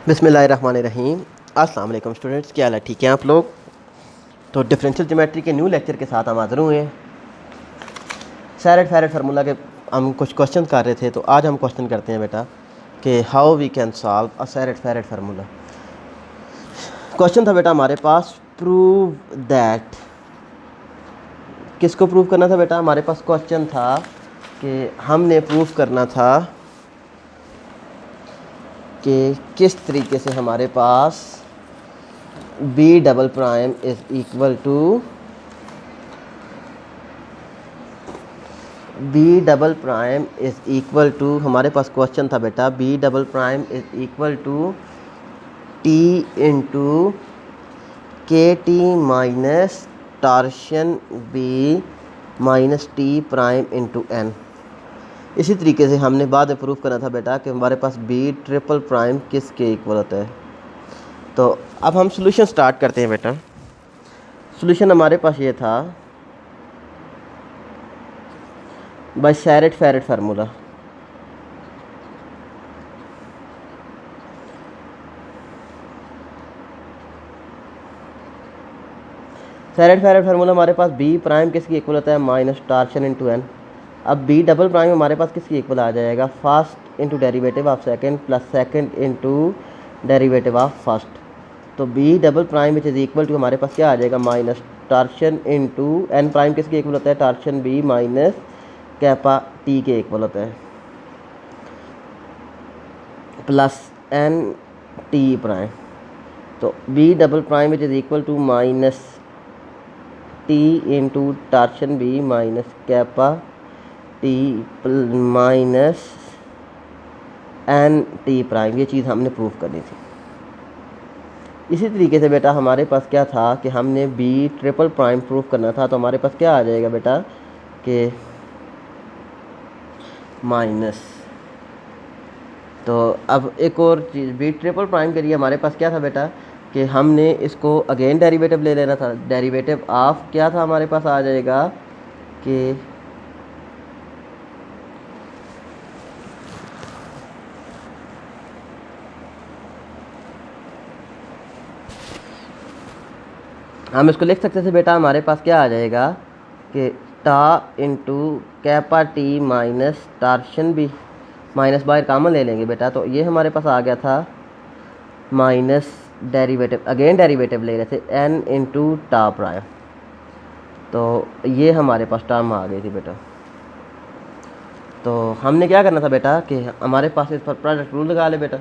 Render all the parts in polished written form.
बिस्मिल्लाहिर्रहमानिर्रहीम। अस्सलाम वालेकुम स्टूडेंट्स, क्या हाल है? ठीक है आप लोग? तो डिफरेंशियल ज्योमेट्री के न्यू लेक्चर के साथ हम हाज़िर हुए हैं। सैरेड फेरेड फार्मूला के हम कुछ क्वेश्चन कर रहे थे, तो आज हम क्वेश्चन करते हैं बेटा कि how we can solve a Serret Frenet formula. Question था बेटा हमारे पास, प्रूव दैट। किसको प्रूव करना था बेटा? हमारे पास क्वेश्चन था कि हमने प्रूव करना था कि किस तरीके से हमारे पास B double prime is equal to B double prime is equal to, हमारे पास क्वेश्चन था बेटा, B double prime is equal to T into K T minus torsion B minus T prime into N. इसी तरीके से हमने बाद में प्रूफ करना था बेटा कि हमारे पास बी ट्रिपल प्राइम किसके इक्वल होता है। तो अब हम सॉल्यूशन स्टार्ट करते हैं बेटा। सॉल्यूशन हमारे पास ये था by Serret Frenet formula. Serret Frenet formula हमारे पास बी प्राइम किसकी इक्वल होता है? Minus torsion into N. अब बी डबल प्राइम हमारे पास किसकी इक्वल आ जाएगा? First into derivative of second plus second into derivative of first. तो B double prime which is equal to हमारे पास क्या आ जाएगा? Minus torsion into N prime किसके इक्वल होता है? Torsion B minus kappa T के इक्वल होता है, प्लस एन टी प्राइम। तो B double prime which is equal to minus T into torsion B minus kappa T minus N T prime, ये चीज़ हमने प्रूव करनी थी। इसी तरीके से बेटा हमारे पास क्या था कि हमने बी ट्रिपल प्राइम प्रूव करना था। तो हमारे पास क्या आ जाएगा बेटा कि माइनस। तो अब एक और चीज़, बी ट्रिपल प्राइम के लिए हमारे पास क्या था बेटा कि हमने इसको अगेन डेरिवेटिव ले लेना था। डेरिवेटिव ऑफ क्या था हमारे पास आ जाएगा कि हम इसको लिख सकते थे बेटा, हमारे पास क्या आ जाएगा कि टा into kappa T minus torsion B, minus बाहर कामन ले लेंगे बेटा। तो ये हमारे पास आ गया था माइनस डेरिवेटिव, अगेन डेरिवेटिव ले रहे थे एन इंटू टा प्राइम। तो ये हमारे पास टर्म आ गई थी बेटा। तो हमने क्या करना था बेटा कि हमारे पास इस पर प्रोडक्ट रूल लगा ले बेटा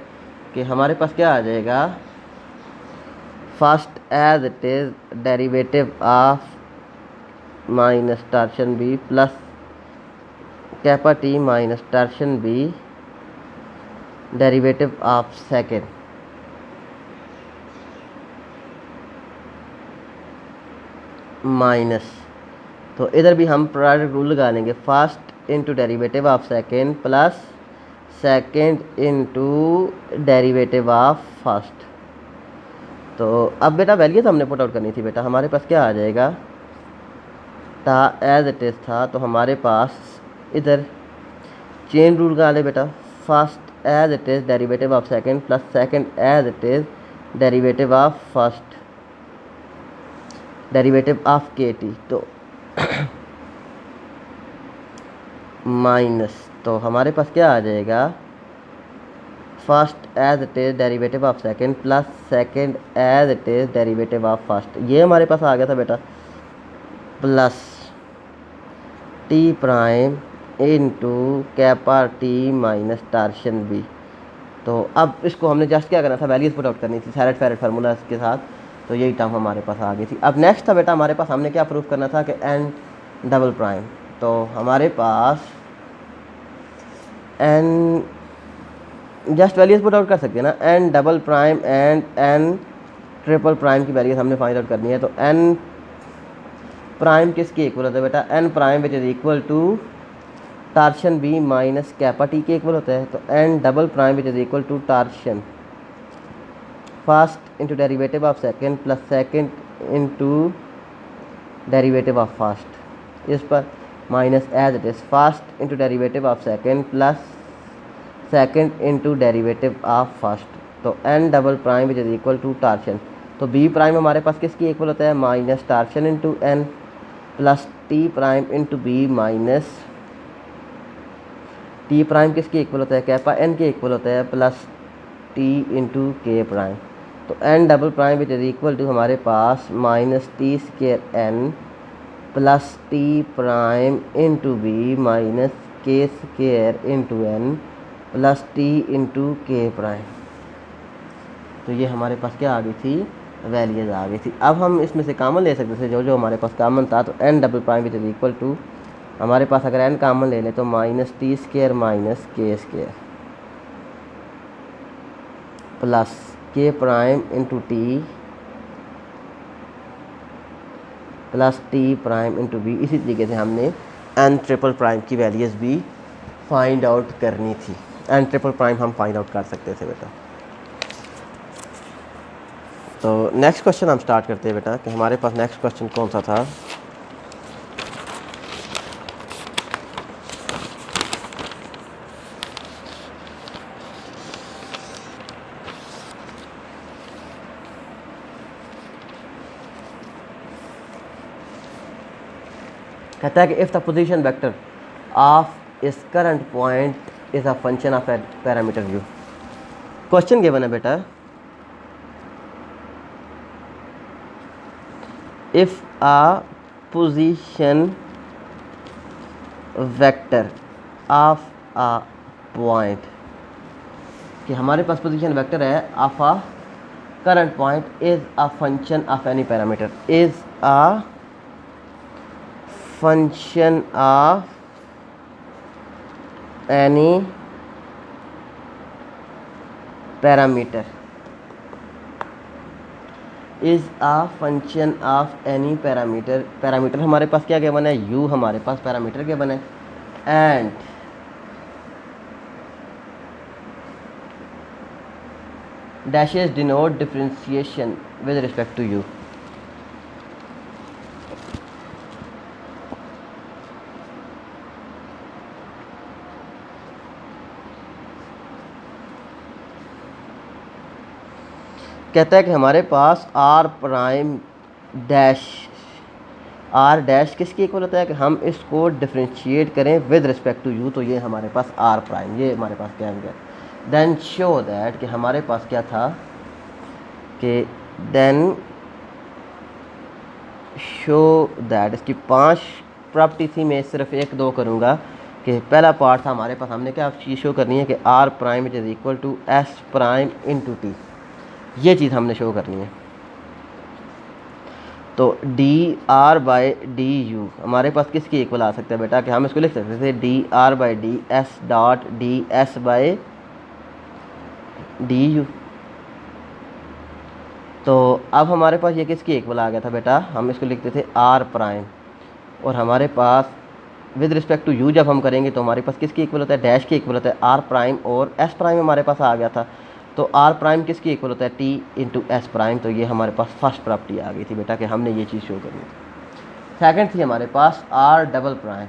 कि हमारे पास क्या आ जाएगा, first as it is derivative of minus torsion B plus kappa T minus torsion B derivative of second minus, तो इधर भी हम प्रोडक्ट रूल लगा लेंगे, first into derivative of second plus second into derivative of first. तो अब बेटा value तो हमने पुट आउट करनी थी बेटा। हमारे पास क्या आ जाएगा, था एज इट इज़ था, तो हमारे पास इधर चेन रूल लगा ले बेटा, first as it is derivative of second plus second as it is derivative of first derivative of K T. तो माइनस, तो हमारे पास क्या आ जाएगा, first as it is derivative of second plus second as it is derivative of first, ये हमारे पास आ गया था बेटा, plus T prime into kappa T minus torsion B. तो अब इसको हमने जस्ट क्या करना था, वैल्यूज पुट आउट करनी थी सैरेड फेरेड फार्मूला के साथ। तो यही टर्म हमारे पास आ गई थी। अब नेक्स्ट था बेटा हमारे पास, हमने क्या प्रूफ करना था कि एन डबल प्राइम। तो हमारे पास N just values put out कर सकते हैं ना, N double prime and N triple prime की वैल्यूज हमने फाइंड आउट करनी है। तो एन प्राइम किसके इक्वल होता है बेटा? N prime which is equal to torsion B minus kappa T के इक्वल होता है। तो N double prime which is equal to torsion first into derivative of second plus second into derivative of first, इस पर minus as it is first into derivative of second plus second into derivative of first. तो n double prime which is equal to torsion. तो b prime हमारे पास किसकी equal होता है, minus torsion into n plus t prime into B minus t prime किसकी equal होता है, कैपा n के इक्वल होता है plus t into K prime. तो n double prime which is equal to हमारे पास minus T square n plus T prime into B minus K square into n plus T into K prime. तो ये हमारे पास क्या आ गई थी, वैल्यूज आ गई थी। अब हम इसमें से कॉमन ले सकते थे जो जो हमारे पास कॉमन था। तो n double prime which is equal to हमारे पास अगर n कॉमन ले लें तो minus T square minus K square plus K prime into T plus T prime into B. इसी तरीके से हमने n ट्रिपल प्राइम की वैल्यूज़ भी फाइंड आउट करनी थी। n ट्रिपल प्राइम हम फाइंड आउट कर सकते थे बेटा। तो नेक्स्ट क्वेश्चन हम स्टार्ट करते हैं बेटा कि हमारे पास नेक्स्ट क्वेश्चन कौन सा था। कहता है कि if the position vector of इस current point is a function of parameter u. Question given है बेटा, if a position vector of a point, कि हमारे पास पोजीशन वेक्टर है of a current point is a function of any parameter, is a function of any parameter, is a function of any parameter. Parameter हमारे पास क्या given है, u हमारे पास पैरामीटर गिवन है, and dashes denote differentiation with respect to u। कहता है कि हमारे पास r prime dash, r dash किसकी इक्वल होता है कि हम इसको डिफ्रेंशिएट करें विद रिस्पेक्ट टू u। तो ये हमारे पास r प्राइम, ये हमारे पास क्या है। देन शो दैट कि हमारे पास क्या था कि देन शो दैट, इसकी 5 प्रॉपर्टी थी, मैं सिर्फ 1-2 करूँगा। कि पहला पार्ट था हमारे पास, हमने क्या चीज़ शो करनी है कि r prime is equal to s prime into T, ये चीज़ हमने शो करनी है। तो D R by D U हमारे पास किसकी इक्वल आ सकता है बेटा कि हम इसको लिख सकते थे D R by D S dot D S by D you. तो अब हमारे पास ये किसकी इक्वल आ गया था बेटा, हम इसको लिखते थे आर प्राइम, और हमारे पास विद रिस्पेक्ट टू यू जब हम करेंगे तो हमारे पास किसकी इक्वल होता है, डैश की इक्वल होता है आर प्राइम, और एस प्राइम हमारे पास आ गया था। तो आर प्राइम किसकी इक्वल होता है, टी इंटू एस प्राइम। तो ये हमारे पास फर्स्ट प्रॉपर्टी आ गई थी बेटा कि हमने ये चीज़ शो करनी थी। सेकंड थी हमारे पास R double prime,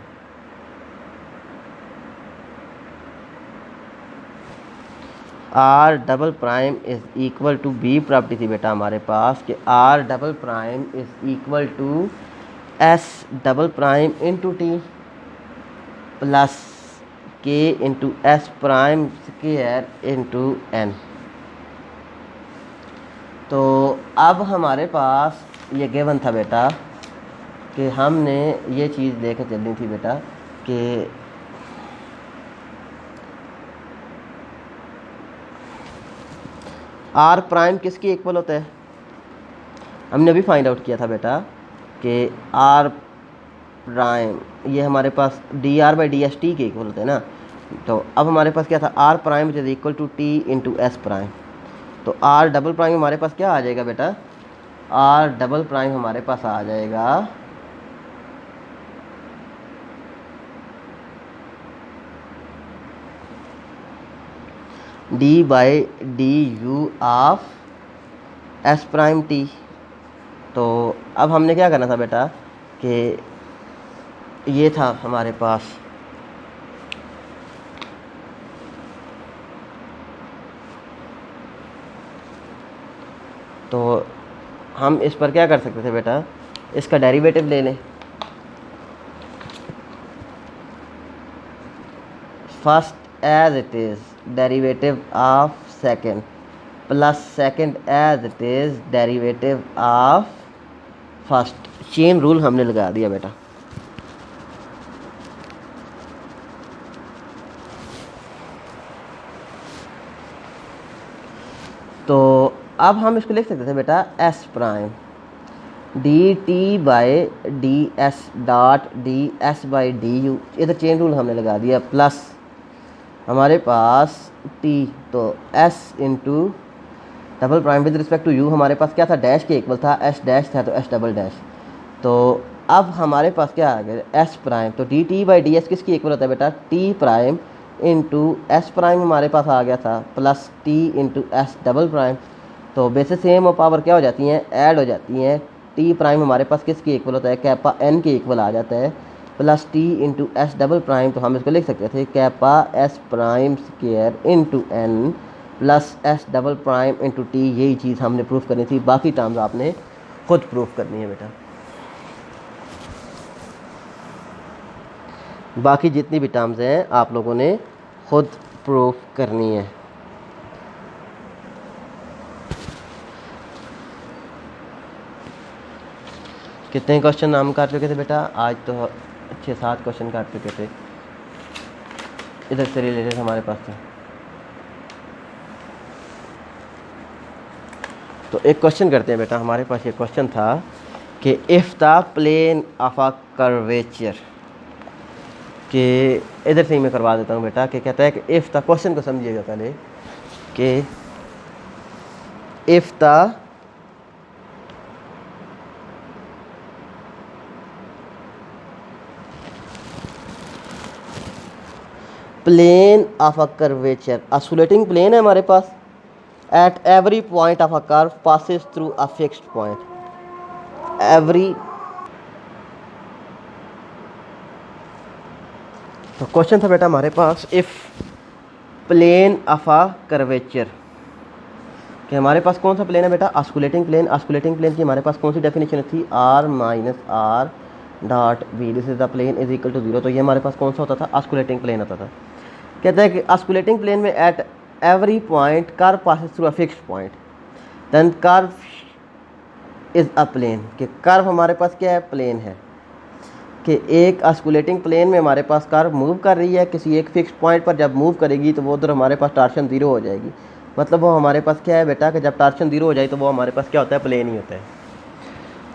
R double prime is equal to B property थी बेटा हमारे पास कि R double prime is equal to S double prime into T plus K into S prime square into N. तो अब हमारे पास ये गिवन था बेटा कि हमने ये चीज़ लेकर चलनी थी बेटा कि आर प्राइम किसकी इक्वल होता है, हमने अभी फाइंड आउट किया था बेटा कि आर प्राइम ये हमारे पास D R by D S T के इक्वल होते हैं ना। तो अब हमारे पास क्या था, R prime is equal to T into S prime. तो आर डबल प्राइम हमारे पास क्या आ जाएगा बेटा, आर डबल प्राइम हमारे पास आ जाएगा D by D you of S prime T. तो अब हमने क्या करना था बेटा कि ये था हमारे पास तो हम इस पर क्या कर सकते थे बेटा, इसका डेरिवेटिव ले लें। First as it is derivative of second plus second as it is derivative of first. Chain rule हमने लगा दिया बेटा। तो अब हम इसको लिख सकते थे बेटा S prime D T by D S dot D S by D U, इधर चेन रूल हमने लगा दिया, प्लस हमारे पास टी, तो S into double prime with respect to U हमारे पास क्या था, डैश के इक्वल था, एस डैश था तो एस डबल डैश। तो अब हमारे पास क्या आ गया एस प्राइम, तो D T by D S किसकी इक्वल होता है बेटा, T prime into S prime हमारे पास आ गया था, plus T into S double prime. तो बेसिस सेम और पावर क्या हो जाती हैं, ऐड हो जाती हैं। टी प्राइम हमारे पास किसकी इक्वल होता है, कैपा एन के इक्वल आ जाता है, plus T into S double prime. तो हम इसको लिख सकते थे kappa S prime square into N plus S double prime into T. यही चीज़ हमने प्रूफ करनी थी, बाकी टर्म्स आपने खुद प्रूफ करनी है बेटा। बाकी जितनी भी टर्म्स हैं आप लोगों ने खुद प्रूफ करनी है। कितने क्वेश्चन हम कर चुके थे बेटा, आज तो 6-7 क्वेश्चन कर चुके थे, इधर से रिलेटेड हमारे पास था। तो एक क्वेश्चन करते हैं बेटा, हमारे पास ये क्वेश्चन था कि if the plane of a curvature, कि इधर से ही मैं करवा देता हूँ बेटा, कि कहता है कि इफ़ द, क्वेश्चन को समझिएगा पहले, कि if the plane of a curvature, osculating plane है हमारे पास, at every point of a curve passes through a fixed point every. तो क्वेश्चन था बेटा हमारे पास if plane of a curvature, कि हमारे पास कौन सा प्लेन है बेटा, ऑस्कुलेटिंग प्लेन। ऑस्कुलेटिंग प्लेन की हमारे पास कौन सी डेफिनेशन थी, R minus R dot B, this is the plane is equal to 0। तो ये हमारे पास कौन सा होता था, ऑस्कुलेटिंग प्लेन होता था। कहता है कि ऑस्कुलेटिंग प्लेन में at every point curve passes through a fixed point, then curve is a plane, कि कर्व हमारे पास क्या है, प्लेन है। कि एक ऑस्कुलेटिंग प्लेन में हमारे पास कर्व मूव कर रही है किसी एक फिक्स्ड पॉइंट पर, जब मूव करेगी तो वो उधर हमारे पास टॉर्शन 0 हो जाएगी। मतलब वो हमारे पास क्या है बेटा, कि जब टॉर्शन 0 हो जाए तो वो हमारे पास क्या होता है, प्लेन ही होता है।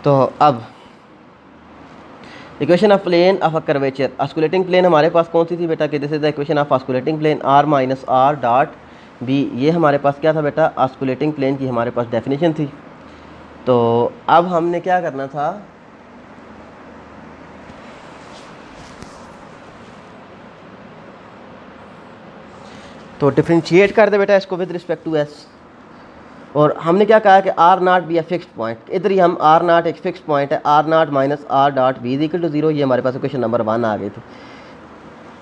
तो अब equation of plane of a curvature, osculating plane हमारे पास कौन सी थी बेटा, कि this is the equation of osculating plane R minus R dot B. ये हमारे पास क्या था बेटा, ऑस्कुलेटिंग प्लेन की हमारे पास डेफिनेशन थी। तो अब हमने क्या करना था, तो डिफ्रेंशिएट कर दे बेटा इसको विद रिस्पेक्ट टू एस। और हमने क्या कहा कि R naught be a fixed point, इधर ही हम आर नॉट एक फिक्स्ड पॉइंट है, R naught minus R dot B is equal to 0। ये हमारे पास इक्वेशन नंबर 1 आ गई थी।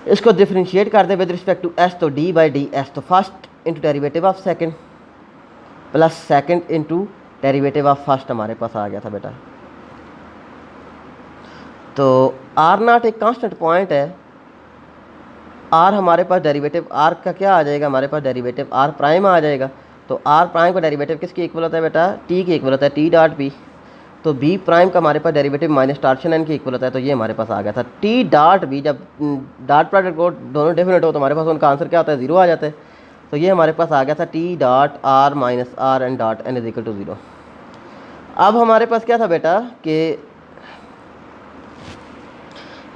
इसको डिफ्रेंशिएट कर दे विद रिस्पेक्ट टू एस, तो डी बाई डी एस, तो first into derivative of second plus second into derivative of first हमारे पास आ गया था बेटा। तो आर नॉट एक कांस्टेंट पॉइंट है, आर हमारे पास डेरिवेटिव आर का क्या आ जाएगा, हमारे पास डेरिवेटिव आर प्राइम आ जाएगा। तो आर प्राइम का डेरिवेटिव किसके इक्वल होता है बेटा, टी के इक्वल होता है, टी डॉट बी। तो बी प्राइम का हमारे पास डेरिवेटिव माइनस टॉर्शन एन के इक्वल होता है। तो ये हमारे पास आ गया था टी डॉट बी। जब डॉट प्रोडक्ट को दोनों डेफिनेट हो तो हमारे पास उनका आंसर क्या होता है, 0 आ जाता है। तो ये हमारे पास आ गया था T dot R minus R N dot N is equal to 0। अब हमारे पास क्या था बेटा, कि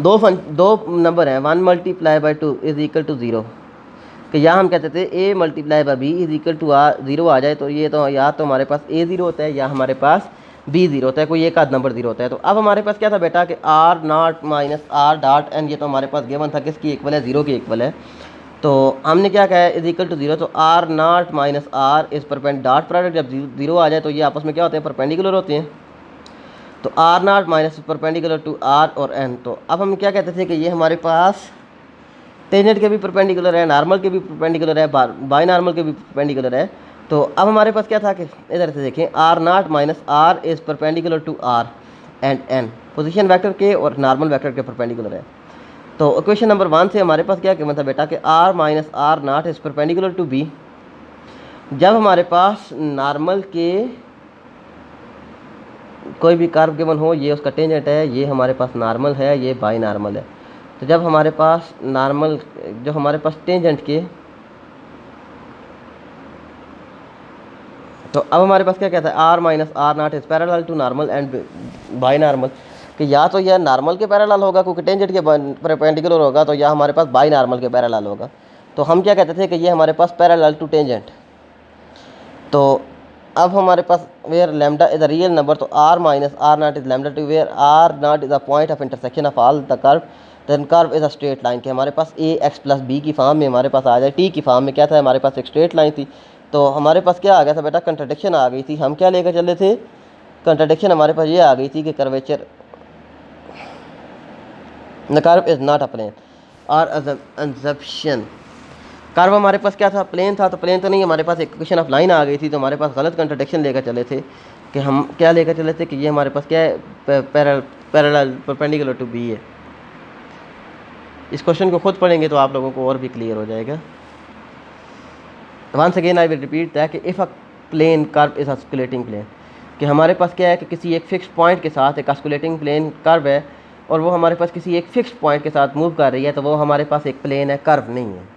दो नंबर हैं, 1 multiply by 2 is equal to 0, कि यहाँ हम कहते थे A multiply by B is equal to 0 आ जाए तो ये तो या तो हमारे पास ए 0 होता है या हमारे पास बी 0 होता है, कोई एक आध नंबर 0 होता है। तो अब हमारे पास क्या था बेटा, कि R naught minus R dot N, ये तो हमारे पास गिवन था किसकी इक्वल है, 0 की इक्वल है। तो हमने क्या कहा है, इज इक्वल टू 0। तो R naught minus R is dot product जब 0 आ जाए तो ये आपस में क्या होते हैं, परपेंडिकुलर होते हैं। तो R naught minus perpendicular to R और एन। तो अब हम क्या कहते थे कि ये हमारे पास टेंजेंट के भी परपेंडिकुलर है, नॉर्मल के भी परपेंडिकुलर है, बाई नॉर्मल के भी परपेंडिकुलर है। तो अब हमारे पास क्या था कि इधर से देखें R naught minus R is perpendicular to R and N, position vector के और नॉर्मल वेक्टर के परपेंडिकुलर है। तो इक्वेशन नंबर 1 से हमारे पास क्या गिवन था बेटा कि R minus R naught is perpendicular to B. जब हमारे पास नॉर्मल के कोई भी कर्व गिवन हो, ये उसका टेंजेंट है, ये हमारे पास नॉर्मल है, ये बाई नॉर्मल है। तो जब हमारे पास नॉर्मल, जो हमारे पास टेंजेंट के, तो अब हमारे पास क्या कहता है R minus R naught is parallel to normal and binormal, कि या तो यह नॉर्मल के पैरेलल होगा क्योंकि टेंजेंट के परपेंडिकुलर होगा, तो या हमारे पास बाई नॉर्मल के पैरेलल होगा। तो हम क्या कहते थे कि ये हमारे पास पैरेलल टू टेंजेंट। तो अब हमारे पास where lambda is a real number, तो R minus R naught is lambda two where R naught is a point of intersection of all the curve, then curve is a straight line, के हमारे पास A x plus B की form में हमारे पास आ जाए, T की form में क्या था हमारे पास एक स्ट्रेट लाइन थी। तो हमारे पास क्या आ गया था बेटा, कंट्राडिक्शन आ गई थी। हम क्या लेकर चले थे, कंट्राडिक्शन हमारे पास ये आ गई थी कि curvature the curve is not a plane और अजम्पशन। कर्व हमारे पास क्या था, प्लेन था, तो प्लेन तो नहीं, हमारे पास एक इक्वेशन ऑफ लाइन आ गई थी। तो हमारे पास गलत कंट्राडिक्शन लेकर चले थे कि हम क्या लेकर चले थे कि ये हमारे पास क्या है, पैरेलल परपेंडिकुलर टू बी है। इस क्वेश्चन को खुद पढ़ेंगे तो आप लोगों को और भी क्लियर हो जाएगा। Once again I will repeat that कि if a plane curve is osculating plane, कि हमारे पास क्या है कि किसी एक फिक्स पॉइंट के साथ एक ऑस्कुलेटिंग प्लेन कर्व है और वो हमारे पास किसी एक फिक्स पॉइंट के साथ मूव कर रही है, तो वो हमारे पास एक प्लेन है, कर्व नहीं है।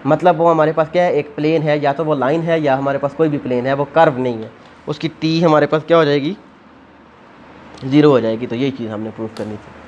मतलब वो हमारे पास क्या है, एक प्लेन है, या तो वो लाइन है या हमारे पास कोई भी प्लेन है, वो कर्व नहीं है। उसकी टी हमारे पास क्या हो जाएगी, ज़ीरो हो जाएगी। तो यही चीज़ हमने प्रूव करनी थी।